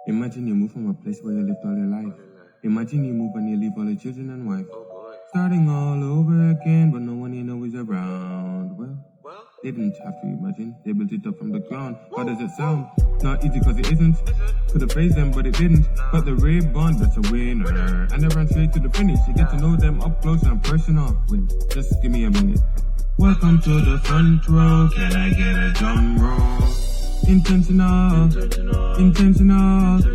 Imagine you move from a place where you lived all your life. Imagine you move and you leave all your children and wife. Starting all over again, but no one you know is around. Well, they didn't have to imagine. They built it up from the ground. How does it sound? Not easy because it isn't. Could have praised them, but it didn't. But the Ray Bond, that's a winner. And they ran straight to the finish. You get to know them up close and personal. Wait, just give me a minute. Welcome to the front row. Can I get a drum roll? Intentional.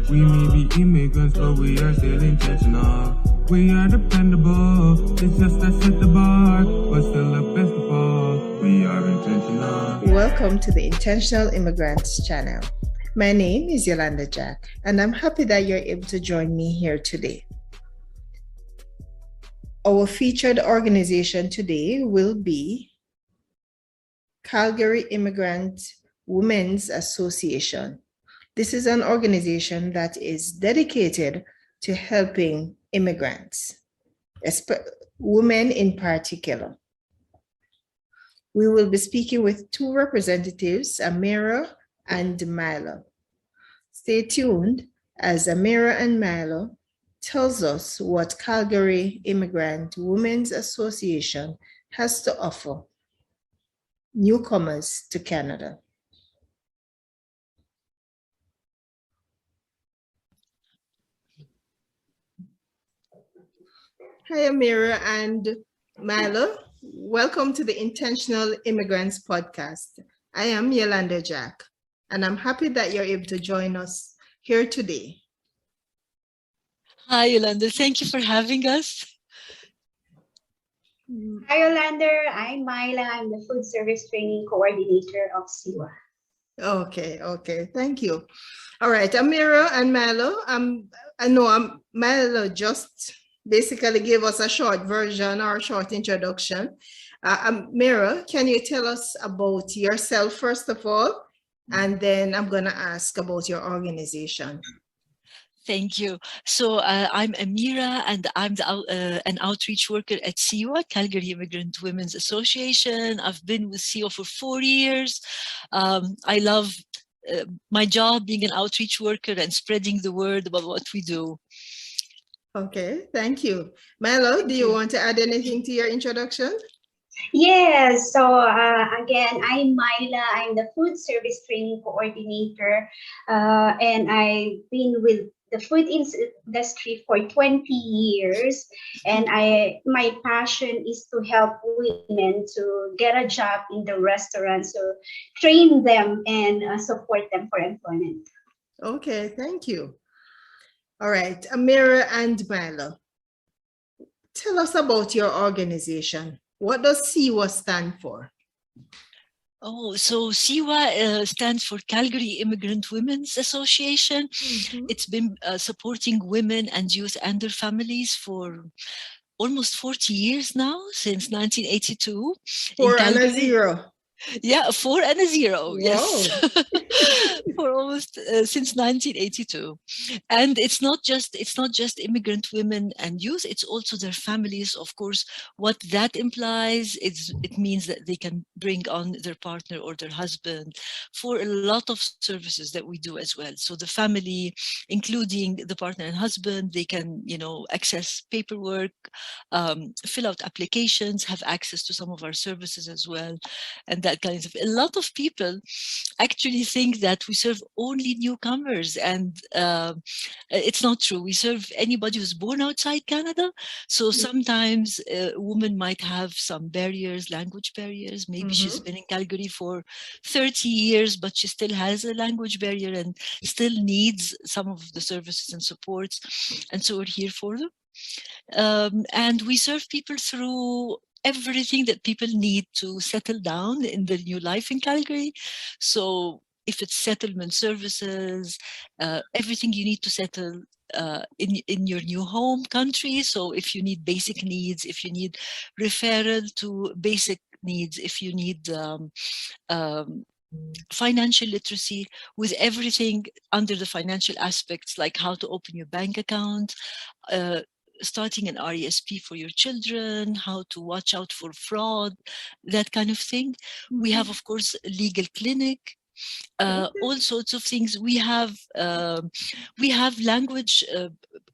We may be immigrants, but we are still intentional. We are dependable. It's just that set the bar, but still the best of all. We are intentional. Welcome to the Intentional Immigrants channel. My name is Yolanda Jack, and I'm happy that you're able to join me here today. Our featured organization today will be Calgary Immigrant Women's Association. This is an organization that is dedicated to helping immigrants, women in particular. We will be speaking with two representatives, Amira and Milo. Stay tuned as Amira and Milo tells us what Calgary Immigrant Women's Association has to offer newcomers to Canada. Hi, Amira and Milo. Welcome to the Intentional Immigrants podcast. I am Yolanda Jack, and I'm happy that you're able to join us here today. Hi, Yolanda. Thank you for having us. Hi, Yolanda. I'm Myla. I'm the Food Service Training Coordinator of SIWA. Okay. Thank you. All right, Amira and Milo. I know Milo just basically gave us a short version or a short introduction. Amira, can you tell us about yourself first of all? And then I'm going to ask about your organization. Thank you. So I'm Amira, and I'm an outreach worker at SIWA, Calgary Immigrant Women's Association. I've been with SIWA for 4 years. I love my job being an outreach worker and spreading the word about what we do. Okay, thank you. Milo, do you want to add anything to your introduction? Yes, so again, I'm Myla. I'm the Food Service Training Coordinator, and I've been with the food industry for 20 years, and my passion is to help women to get a job in the restaurant, so train them and support them for employment. Okay, thank you. All right, Amira and Milo, tell us about your organization. What does SIWA stand for? Oh, so SIWA stands for Calgary Immigrant Women's Association. Mm-hmm. It's been supporting women and youth and their families for almost 40 years now, since 1982. 4 and a 0. Yeah, 4 and a 0. Whoa. Yes, for almost since 1982, and it's not just immigrant women and youth; it's also their families. Of course, what that implies is it means that they can bring on their partner or their husband for a lot of services that we do as well. So the family, including the partner and husband, they can access paperwork, fill out applications, have access to some of our services as well, and that kind of. A lot of people actually think that we serve only newcomers, and it's not true. We serve anybody who's born outside Canada. So sometimes a woman might have some barriers, language barriers. Maybe she's been in Calgary for 30 years, but she still has a language barrier and still needs some of the services and supports. And so we're here for them. And we serve people through everything that people need to settle down in their new life in Calgary. So if it's settlement services, everything you need to settle in your new home country. So if you need basic needs, if you need referral to basic needs, if you need financial literacy, with everything under the financial aspects, like how to open your bank account, starting an RESP for your children, how to watch out for fraud, that kind of thing. We have, of course, a legal clinic all sorts of things. We have language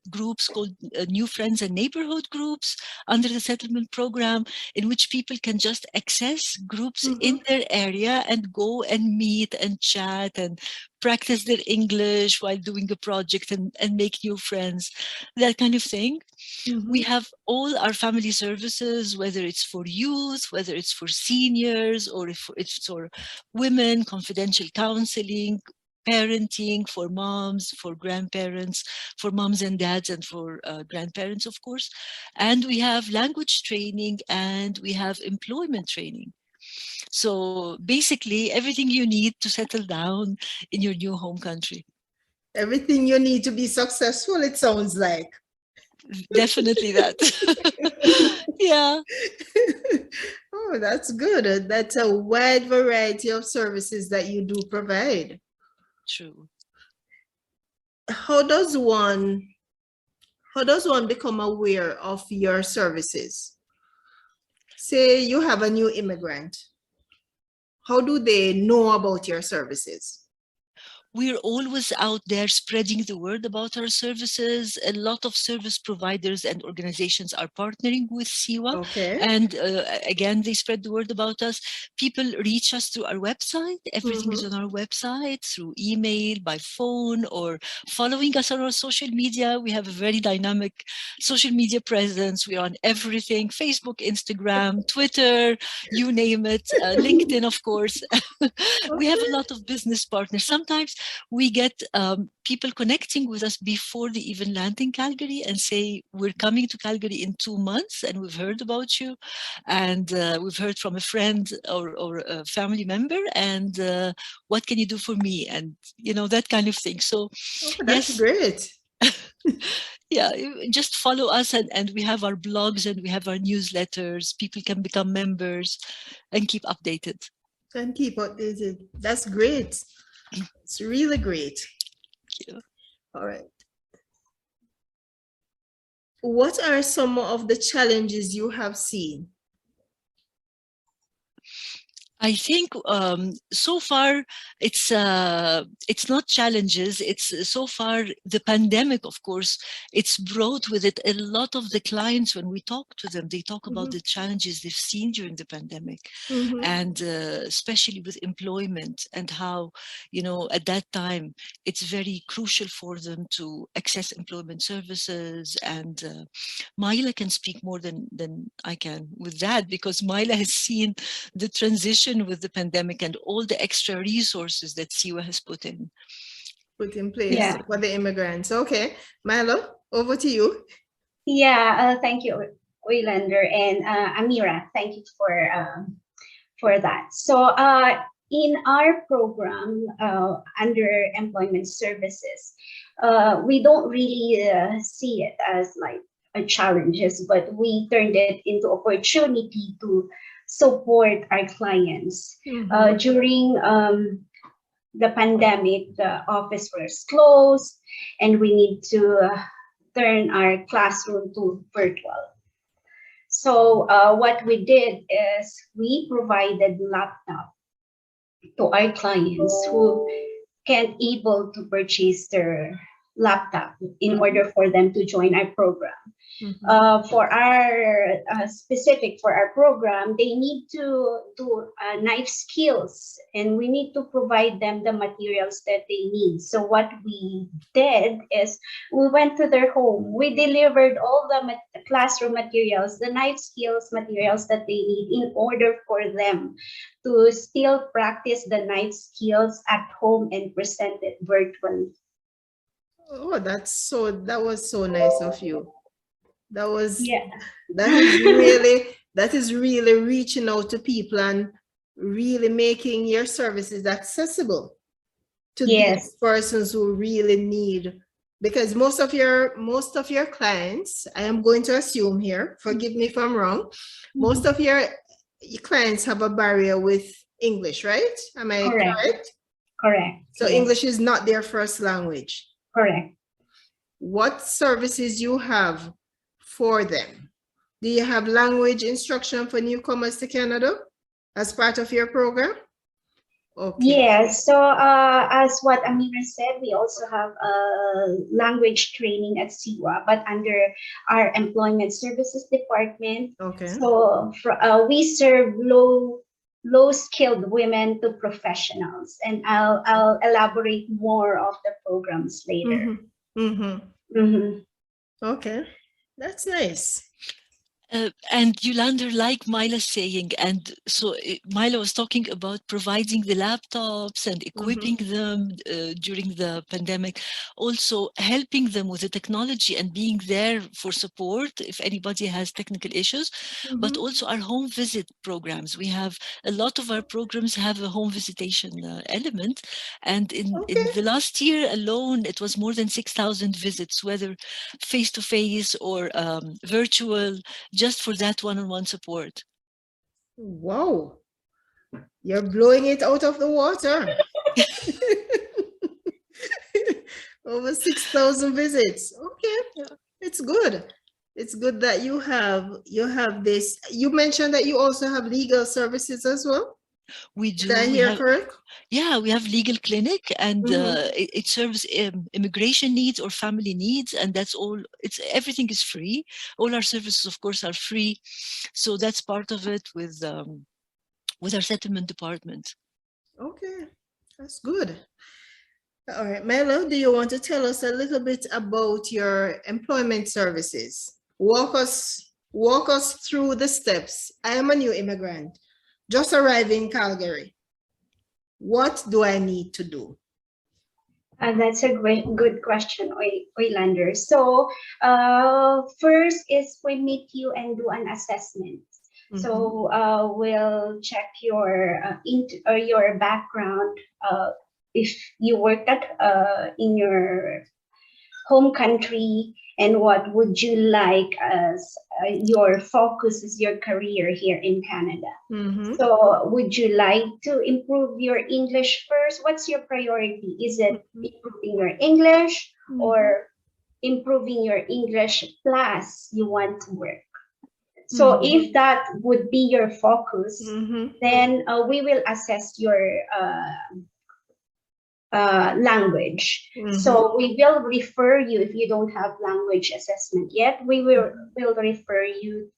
groups called New Friends and Neighborhood groups under the settlement program, in which people can just access groups in their area and go and meet and chat and practice their English while doing a project and make new friends, that kind of thing. We have all our family services, whether it's for youth, whether it's for seniors, or if it's for women, confidential counseling, parenting, for moms, for grandparents, for moms and dads, and for grandparents, of course. And we have language training, and we have employment training. So basically everything you need to settle down in your new home country. Everything you need to be successful, it sounds like. Definitely that. Yeah. Oh, that's good. That's a wide variety of services that you do provide. True. How does one become aware of your services? Say you have a new immigrant. How do they know about your services? We're always out there spreading the word about our services. A lot of service providers and organizations are partnering with SIWA. Okay. And again, they spread the word about us. People reach us through our website. Everything is on our website, through email, by phone, or following us on our social media. We have a very dynamic social media presence. We're on everything: Facebook, Instagram, Twitter, you name it, LinkedIn, of course. We have a lot of business partners. Sometimes we get people connecting with us before they even land in Calgary and say, we're coming to Calgary in 2 months and we've heard about you, and we've heard from a friend or a family member, and what can you do for me? And that kind of thing. So that's great. Yeah, just follow us, and we have our blogs and we have our newsletters. People can become members and keep updated. That's great. It's really great. Thank you. All right. What are some of the challenges you have seen? I think so far it's not challenges. It's so far the pandemic, of course, it's brought with it a lot of the clients. When we talk to them, they talk about the challenges they've seen during the pandemic, and especially with employment, and how at that time it's very crucial for them to access employment services. And Myla can speak more than I can with that, because Myla has seen the transition with the pandemic and all the extra resources that SIWA has put in place for the immigrants. Okay, Milo, over to you. Yeah, thank you, Oylander, and Amira. Thank you for that. So in our program under employment services, we don't really see it as like a challenges, but we turned it into opportunity to support our clients. During the pandemic, the office was closed, and we need to turn our classroom to virtual. So what we did is we provided laptop to our clients who can't able to purchase their laptop in order for them to join our program. For our specific for our program, they need to do knife skills, and we need to provide them the materials that they need. So what we did is we went to their home. We delivered all the classroom materials, the knife skills materials that they need in order for them to still practice the knife skills at home and present it virtually. Oh, that was so nice of you. That is really reaching out to people and really making your services accessible to these persons who really need, because most of your clients, I am going to assume here, forgive me if I'm wrong, most of your clients have a barrier with English, right? Am I correct? Correct. So English is not their first language. Correct. What services you have for them? Do you have language instruction for newcomers to Canada as part of your program? Okay. Yes, so as what Amira said, we also have language training at SIWA, but under our Employment Services Department. Okay. So we serve low skilled women to professionals, and I'll elaborate more of the programs later. Okay, that's nice. And Yolanda, like Myla saying, and so Myla was talking about providing the laptops and equipping them during the pandemic, also helping them with the technology and being there for support if anybody has technical issues, but also our home visit programs. We have a lot of our programs have a home visitation element. And in the last year alone, it was more than 6,000 visits, whether face-to-face or virtual, just for that one-on-one support. Wow, you're blowing it out of the water. Over 6,000 visits. Okay, it's good. It's good that you have this. You mentioned that you also have legal services as well. We do. Did I hear correct? Yeah, we have legal clinic, and it serves immigration needs or family needs, and that's all. Everything is free. All our services, of course, are free, so that's part of it with our settlement department. Okay, that's good. All right, Melo, do you want to tell us a little bit about your employment services? Walk us through the steps. I am a new immigrant, just arrived in Calgary. What do I need to do? That's a good question, Oylander. So first is we meet you and do an assessment. So we'll check your your background. If you worked in your home country, and what would you like as your focus is your career here in Canada. So would you like to improve your English first? What's your priority? Is it improving your English or improving your English plus you want to work? So if that would be your focus, then we will assess your language. So we will refer you, if you don't have language assessment yet, we will refer you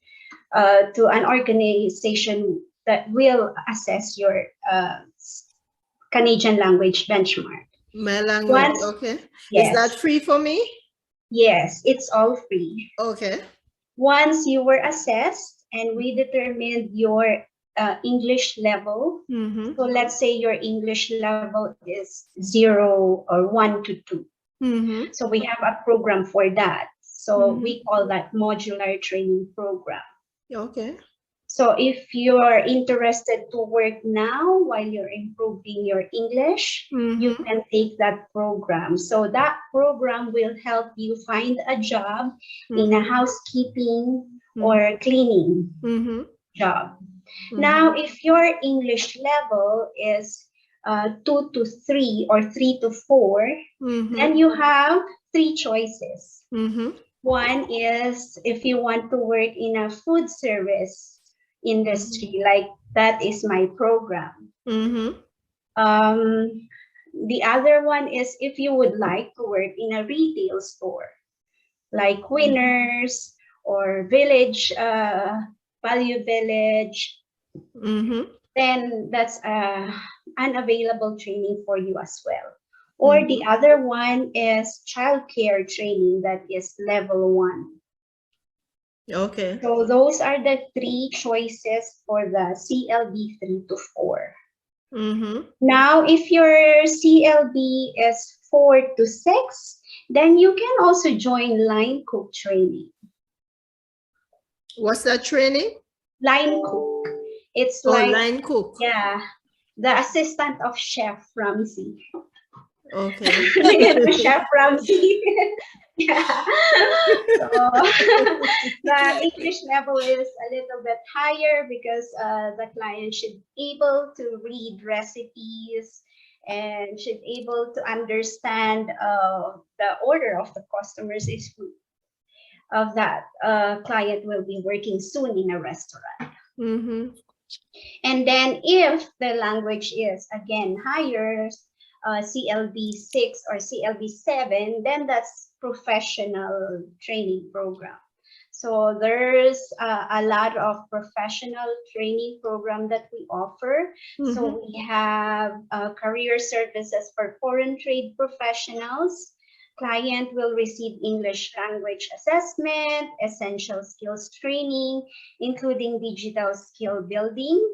to an organization that will assess your Canadian language benchmark. My language, okay. Yes. Is that free for me? Yes, it's all free. Okay. Once you were assessed and we determined your English level, so let's say your English level is 0 or 1 to 2. So we have a program for that. So we call that modular training program. Okay. So if you're interested to work now while you're improving your English, you can take that program. So that program will help you find a job in a housekeeping or cleaning job. Now, if your English level is 2 to 3 or 3 to 4, then you have 3 choices. One is if you want to work in a food service industry, like that is my program. The other one is if you would like to work in a retail store, like Winners or Village, Value Village, then that's an available training for you as well. Or the other one is childcare training, that is level 1. Okay. So those are the 3 choices for the CLB 3 to 4. Now, if your CLB is 4 to 6, then you can also join line cook training. What's that training? Line cook. It's like line cook. Yeah, the assistant of Chef Ramsey. Okay. Chef Ramsey. Yeah. So the English level is a little bit higher because the client should be able to read recipes and should be able to understand the order of the customers is food of that client will be working soon in a restaurant. And then if the language is again higher, CLB 6 or CLB 7, then that's professional training program. So there's a lot of professional training program that we offer. So we have career services for foreign trade professionals. Client will receive English language assessment, essential skills training, including digital skill building.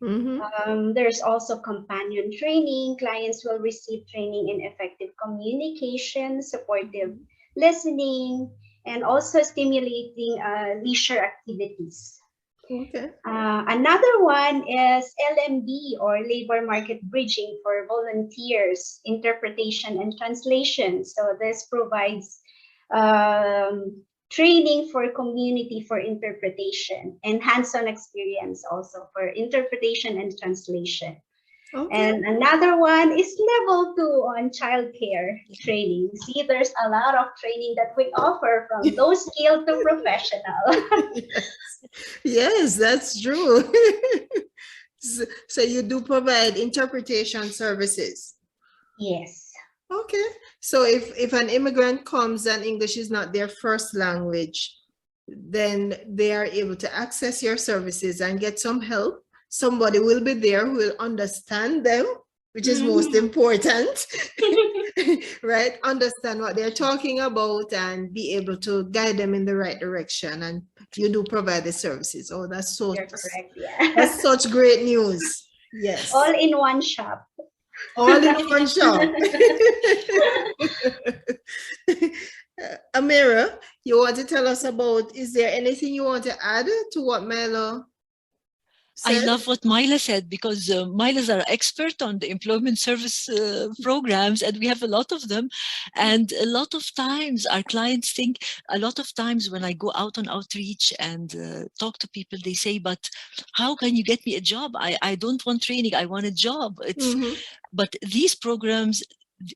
There's also companion training. Clients will receive training in effective communication, supportive listening, and also stimulating leisure activities. Okay. Another one is LMB, or labor market bridging, for volunteers, interpretation and translation. So this provides training for community for interpretation, and hands-on experience also for interpretation and translation. Okay. And another one is level 2 on childcare training. See, there's a lot of training that we offer, from low skill to professional. Yes, that's true. So you do provide interpretation services? Yes. Okay. So if an immigrant comes and English is not their first language, then they are able to access your services and get some help. Somebody will be there who will understand them, which is most important, right? Understand what they're talking about and be able to guide them in the right direction. And you do provide the services. Oh, that's so, you're correct, yeah. That's such great news. Yes. All in one shop. All in one shop. Amira, you want to tell us about, is there anything you want to add to what Milo said? I love what Myla said, because Myla is our expert on the employment service programs, and we have a lot of them. And a lot of times our clients think, a lot of times when I go out on outreach and talk to people, they say, but how can you get me a job? I don't want training, I want a job. But these programs,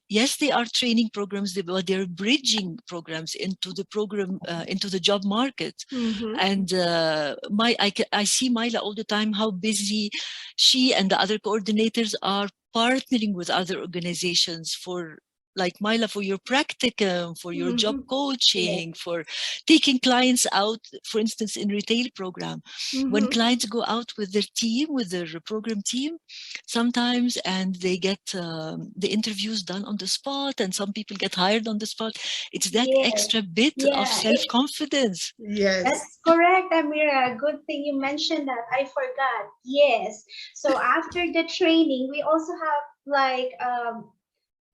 yes, they are training programs, but they're bridging programs into the program, into the job market. And I see Myla all the time, how busy she and the other coordinators are partnering with other organizations for, like Myla, for your practicum, for your job coaching, for taking clients out, for instance, in retail program. When clients go out with their team, with their program team, sometimes, and they get the interviews done on the spot, and some people get hired on the spot. It's that extra bit of self-confidence. Yes. That's correct, Amira. Good thing you mentioned that. I forgot. Yes. So after the training, we also have like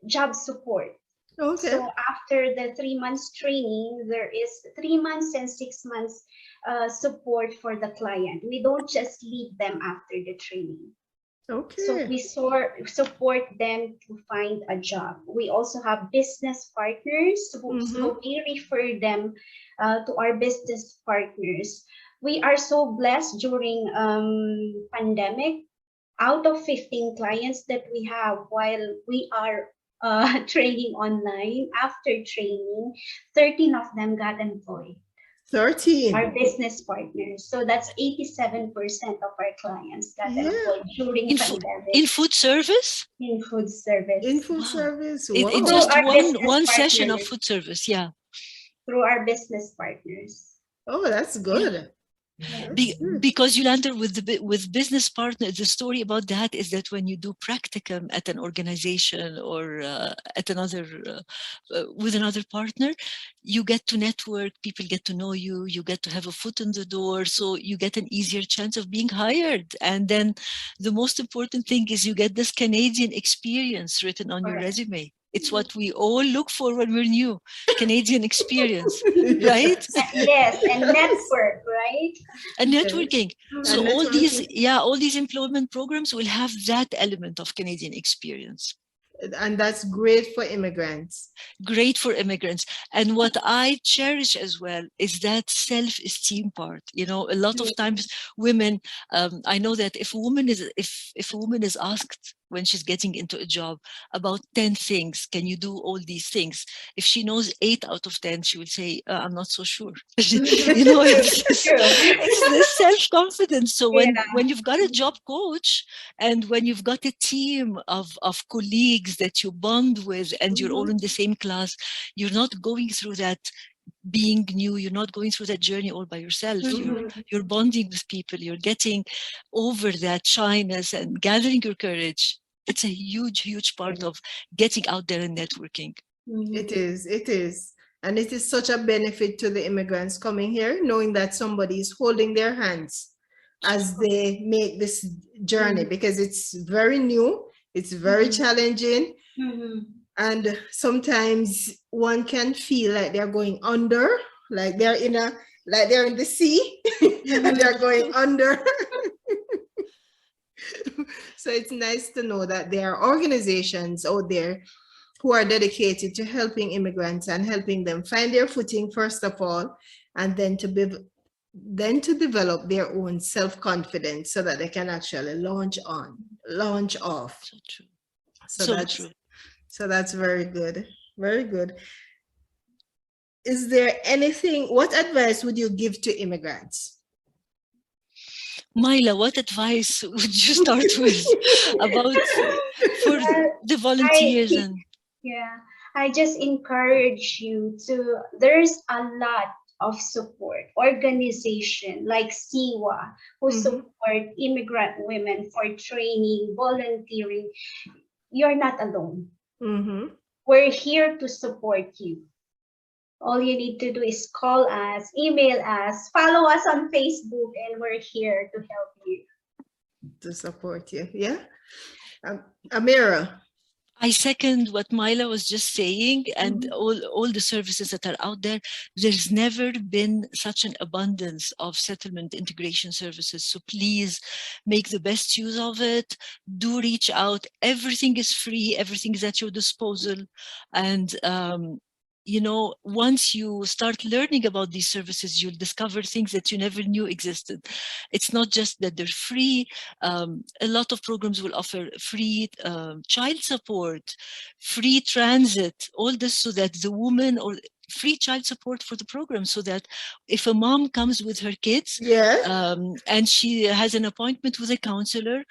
job support. Okay. So after the 3 months training, there is 3 months and 6 months support for the client. We don't just leave them after the training. Okay. So we support them to find a job. We also have business partners, so we refer them to our business partners. We are so blessed during pandemic. Out of 15 clients that we have while we are training online, after training, 13 of them got employed. 13. Our business partners. So that's 87% of our clients got employed during pandemic. In food service? In food service. In food service. Wow. In just one session of food service, yeah. Through our business partners. Oh, that's good. Because Yolanda, with business partners, the story about that is that when you do practicum at an organization or at another with another partner, you get to network, people get to know you, you get to have a foot in the door, so you get an easier chance of being hired. And then the most important thing is you get this Canadian experience written on your resume. It's what we all look for when we're new, Canadian experience, right? Yes, and network, right? And networking. So all these employment programs will have that element of Canadian experience. And that's great for immigrants. Great for immigrants. And what I cherish as well is that self-esteem part. You know, a lot of times women, I know that if a woman is asked, when she's getting into a job about 10 things. Can you do all these things? If she knows 8 out of 10, she will say, I'm not so sure. You know, it's this self-confidence. So when you've got a job coach and when you've got a team of colleagues that you bond with and you're all in the same class, you're not going through that being new, you're not going through that journey all by yourself. You're bonding with people, you're getting over that shyness and gathering your courage. It's a huge part of getting out there and networking. It is. And it is such a benefit to the immigrants coming here, knowing that somebody is holding their hands as they make this journey, because it's very new, it's very challenging. And sometimes one can feel like they're going under, like they're in the sea and they're going under. So it's nice to know that there are organizations out there who are dedicated to helping immigrants and helping them find their footing, first of all, and then to develop their own self-confidence so that they can actually launch off. So true. So true. So that's very good. Very good. Is there anything, what advice would you give to immigrants? Myla, what advice would you start with about for the volunteers? I just encourage you to, there's a lot of support, organization like SIWA, who support immigrant women for training, volunteering. You're not alone. We're here to support you. All you need to do is call us, email us, follow us on Facebook, and we're here to help you. To support you, yeah? Amira? I second what Myla was just saying, and all the services that are out there. There's never been such an abundance of settlement integration services. So please make the best use of it. Do reach out. Everything is free. Everything is at your disposal. And you know, once you start learning about these services, you'll discover things that you never knew existed. It's not just that they're free. A lot of programs will offer free child support, free transit, all this so that the woman, or free child support for the program, so that if a mom comes with her kids and she has an appointment with a counselor,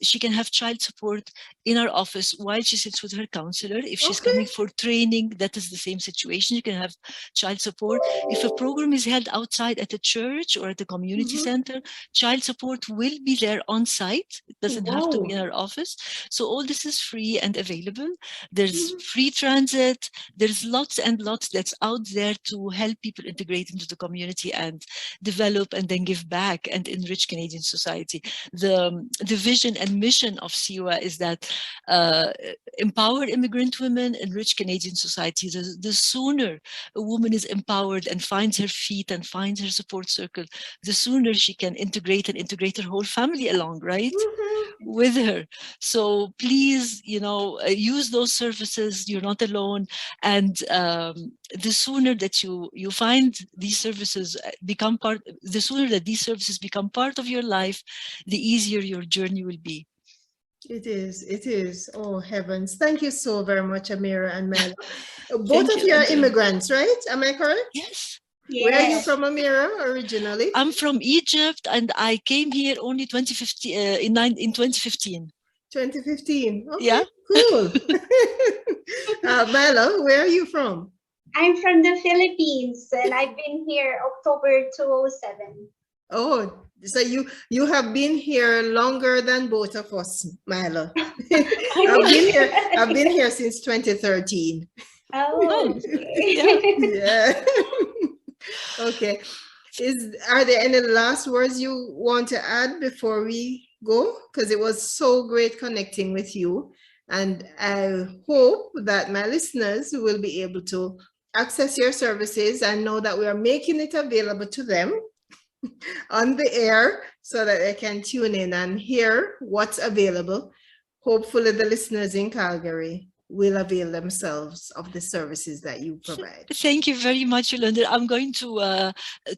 she can have child support in our office while she sits with her counselor. If she's coming for training, that is the same situation. You can have child support. If a program is held outside at a church or at a community center, child support will be there on site. It doesn't have to be in our office. So all this is free and available. There's free transit. There's lots and lots that's out there to help people integrate into the community and develop and then give back and enrich Canadian society. The vision and mission of SIWA is that empower immigrant women, enrich Canadian society. The sooner a woman is empowered and finds her feet and finds her support circle, the sooner she can integrate her whole family along, right? With her. So please, you know, use those services. You're not alone. And the sooner that you find these services become part, the sooner that these services become part of your life, the easier your journey will be. It is. Oh, heavens. Thank you so very much, Amira and Mel. Both of you are immigrants, right? Am I correct? Yes. Where are you from, Amira, originally? I'm from Egypt, and I came here only 2015, in 2015. 2015. Okay, yeah. Cool. Milo, where are you from? I'm from the Philippines, and I've been here October 2007. Oh, so you have been here longer than both of us, Milo. I've been here since 2013. Oh, yeah. Okay. Are there any last words you want to add before we go? Because it was so great connecting with you. And I hope that my listeners will be able to access your services and know that we are making it available to them on the air so that they can tune in and hear what's available. Hopefully the listeners in Calgary will avail themselves of the services that you provide. Thank you very much, Yolanda. I'm going to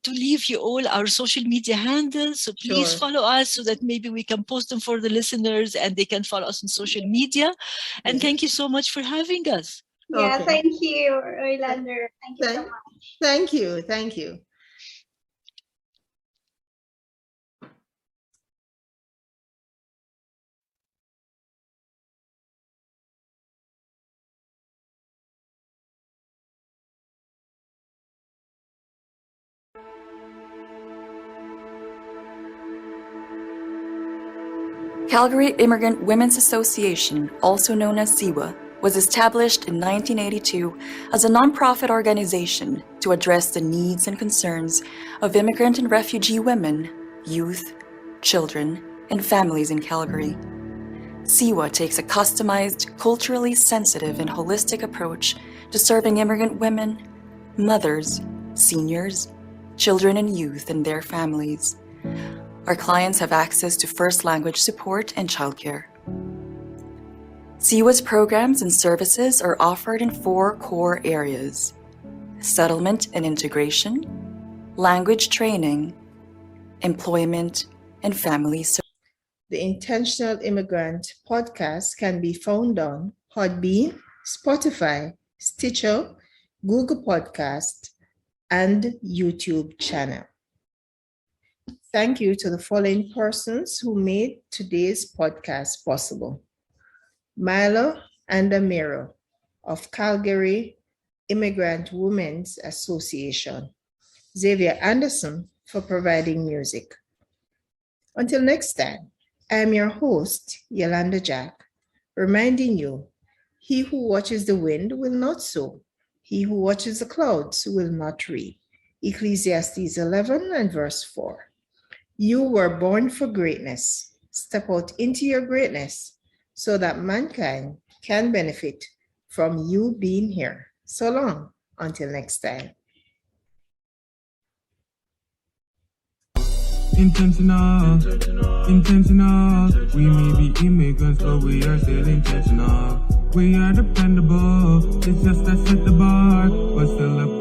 leave you all our social media handles. So please Sure. follow us so that maybe we can post them for the listeners and they can follow us on social media. And thank you so much for having us. Yeah, Okay. thank you, Orlando. Thank you so much. Thank you. Thank you. Calgary Immigrant Women's Association, also known as CIWA, was established in 1982 as a nonprofit organization to address the needs and concerns of immigrant and refugee women, youth, children, and families in Calgary. CIWA takes a customized, culturally sensitive, and holistic approach to serving immigrant women, mothers, seniors, children and youth and their families. Our clients have access to first language support and childcare. CIWA's programs and services are offered in 4 core areas: settlement and integration, language training, employment, and family services. The Intentional Immigrant podcast can be found on Podbean, Spotify, Stitcher, Google Podcast, and YouTube channel. Thank you to the following persons who made today's podcast possible: Milo and Amiro of Calgary Immigrant Women's Association, Xavier Anderson for providing music. Until next time, I am your host, Yolanda Jack, reminding you, he who watches the wind will not sow, he who watches the clouds will not reap. Ecclesiastes 11 and verse 4. You were born for greatness. Step out into your greatness so that mankind can benefit from you being here. So long, until next time. Intentional. We may be immigrants, but we are still intentional. We are dependable. It's just that set the bar, but still a